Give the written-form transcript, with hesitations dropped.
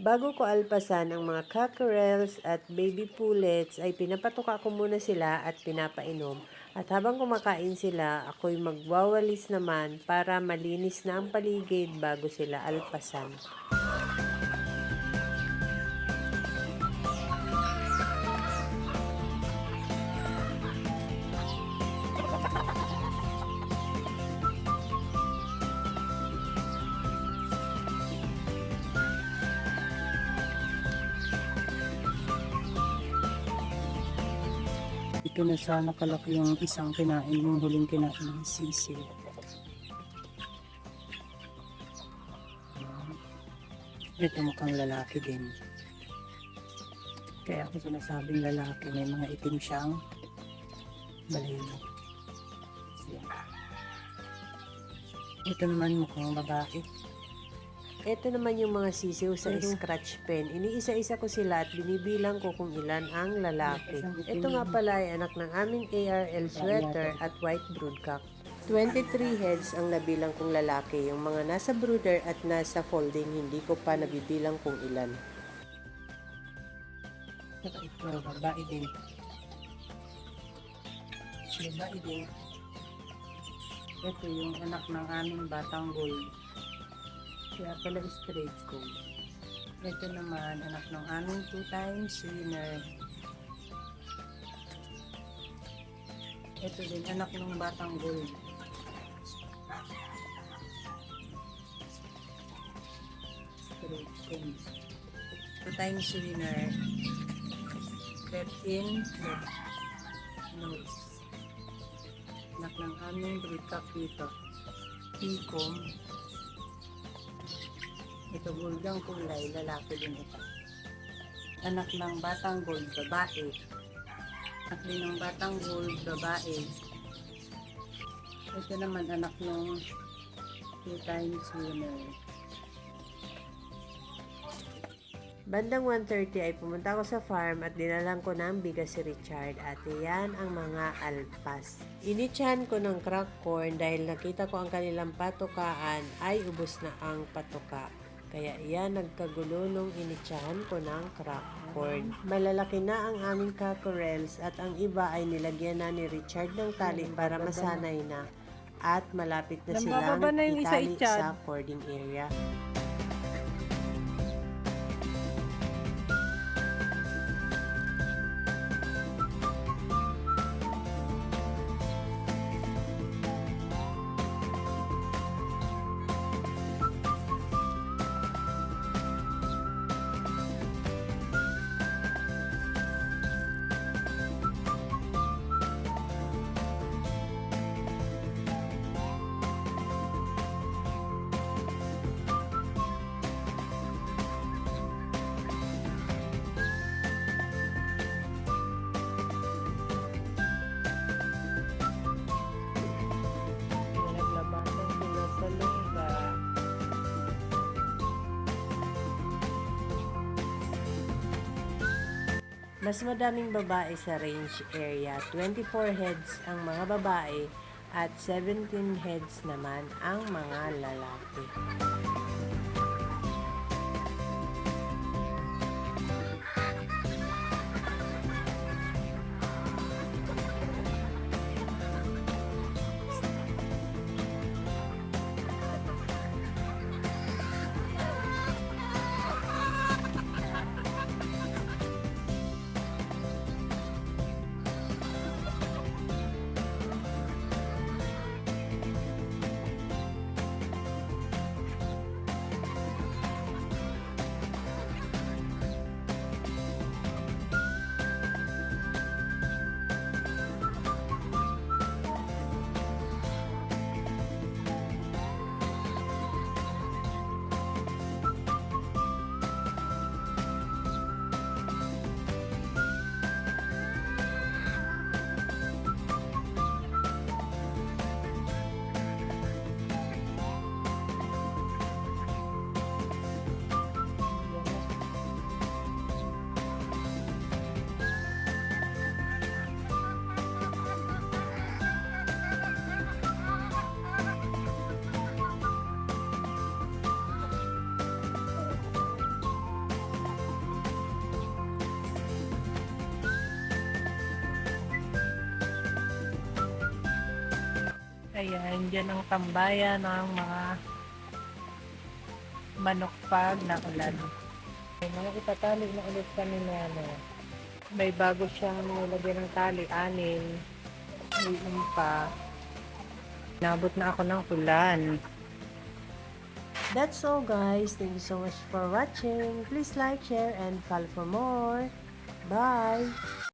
Bago ko alpasan ang mga cockerels at baby pullets ay pinapatuka ko muna sila at pinapainom. At habang kumakain sila, ako'y magwawalis naman para malinis na ang paligid bago sila alpasan. Ito na siya nakalaki yung isang kinain, yung huling kinain ng sisi. Ito mukhang lalaki din. Kaya ako sinasabing lalaki, may mga itim siyang balino. Ito naman mukhang babae. Ito naman yung mga sisiw sa scratch pen. Iniisa-isa ko sila at binibilang ko kung ilan ang lalaki. Ito nga pala ay anak ng aming ARL sweater at white broodcock. 23 heads ang nabilang kong lalaki. Yung mga nasa brooder at nasa folding, hindi ko pa nabibilang kung ilan. Ito, babae din. Babae din. Ito yung anak ng aming batang gold. Kaya pala straight ko. Ito naman, anak ng aming 2 times winner. Ito din, anak ng batang gold. Straight ko. 2 times winner. Left in, left nose. Anak ng aming broodcock dito. Picom. Ito goldang kulay, lalaki din ito. Anak ng batang gold, babae. Anak din ng batang gold, babae. Ito naman anak ng 2 times winner. Bandang 1:30 ay pumunta ako sa farm at dinalang ko ng bigas si Richard at iyan ang mga alpas. Initsahan ko ng crack corn dahil nakita ko ang kanilang patukaan ay ubos na ang patuka. Kaya iyan nagkagulo nung initsahan ko ng crack corn. Malalaki na ang aming cockerels at ang iba ay nilagyan na ni Richard ng tali para masanay na at malapit na silang itali sa cording area. Mas madaming babae sa range area. 24 heads ang mga babae at 17 heads naman ang mga lalaki. Ayan, dyan ang tambayan ng mga manok pag naulan. May mga itatali na ulit kami na ano. May bago siyang nilagyan ng tali, anin. May pa. Nabot na ako ng ulan. That's all guys. Thank you so much for watching. Please like, share, and follow for more. Bye!